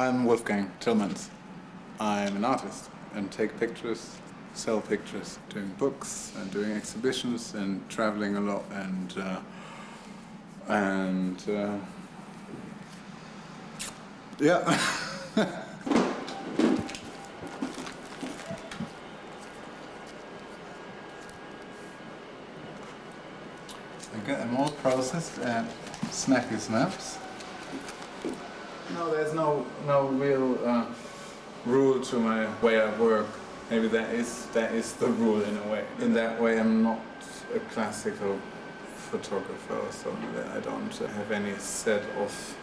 I'm Wolfgang Tillmans. I'm an artist and take pictures, sell pictures, doing books and doing exhibitions and traveling a lot and yeah. I'm all processed at Snacky Snaps. No, there's no real rule to my way I work. Maybe that is the rule in a way. In that way, I'm not a classical photographer or something. I don't have any set of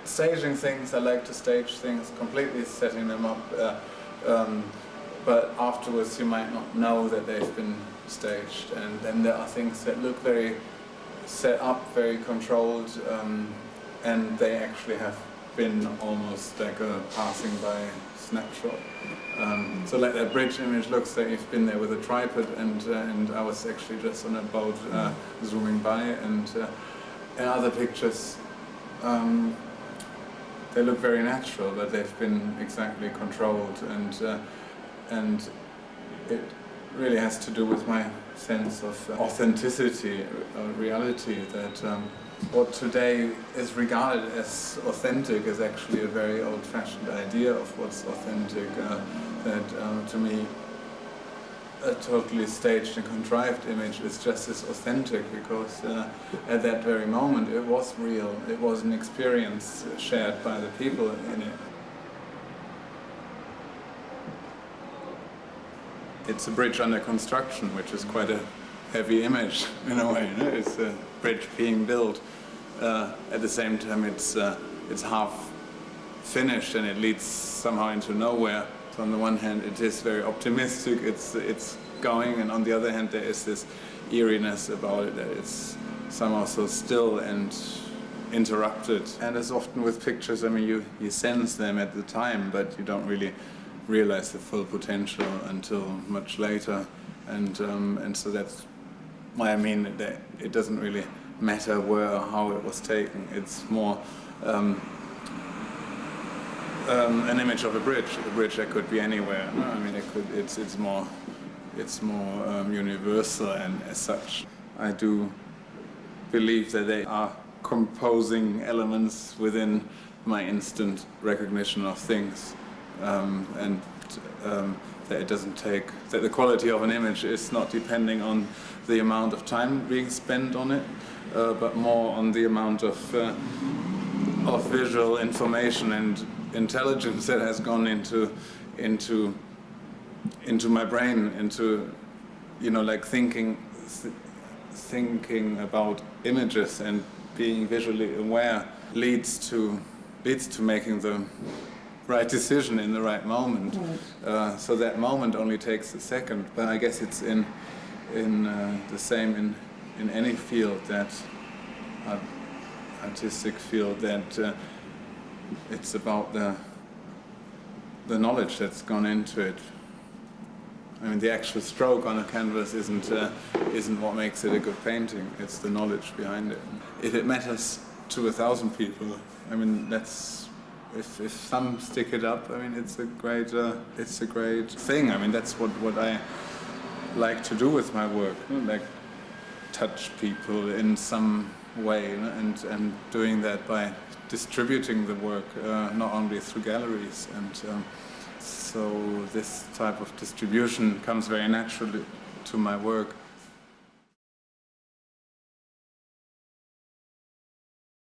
staging things. I like to stage things, completely setting them up. But afterwards, you might not know that they've been staged, and then there are things that look very set up, very controlled, and they actually have been almost like a passing by snapshot. So like that bridge image looks like you've been there with a tripod, and I was actually just on a boat zooming by, and other pictures, they look very natural, but they've been exactly controlled, and it really has to do with my sense of authenticity, reality, that what today is regarded as authentic is actually a very old-fashioned idea of what's authentic, that to me a totally staged and contrived image is just as authentic because at that very moment it was real, it was an experience shared by the people in it. It's a bridge under construction, which is quite a heavy image in a way. It's a bridge being built. At the same time, it's half finished and it leads somehow into nowhere. So on the one hand, it is very optimistic. It's going, and on the other hand, there is this eeriness about it that it's somehow so still and interrupted. And as often with pictures, I mean, you sense them at the time, but you don't really realize the full potential until much later, and so that's why I mean that it doesn't really matter where or how it was taken. It's more an image of a bridge that could be anywhere. No? I mean, it's more universal, and as such, I do believe that they are composing elements within my instant recognition of things. And that it doesn't take, that the quality of an image is not depending on the amount of time being spent on it, but more on the amount of visual information and intelligence that has gone into my brain, into, you know, like thinking about images and being visually aware leads to making the right decision in the right moment. Right. So that moment only takes a second, but I guess it's in the same in any field, that artistic field, that it's about the knowledge that's gone into it. I mean, the actual stroke on a canvas isn't what makes it a good painting. It's the knowledge behind it. If it matters to 1,000 people, I mean, that's. If some stick it up, I mean, it's a great thing. I mean, that's what I like to do with my work, like touch people in some way, and doing that by distributing the work, not only through galleries. And so this type of distribution comes very naturally to my work.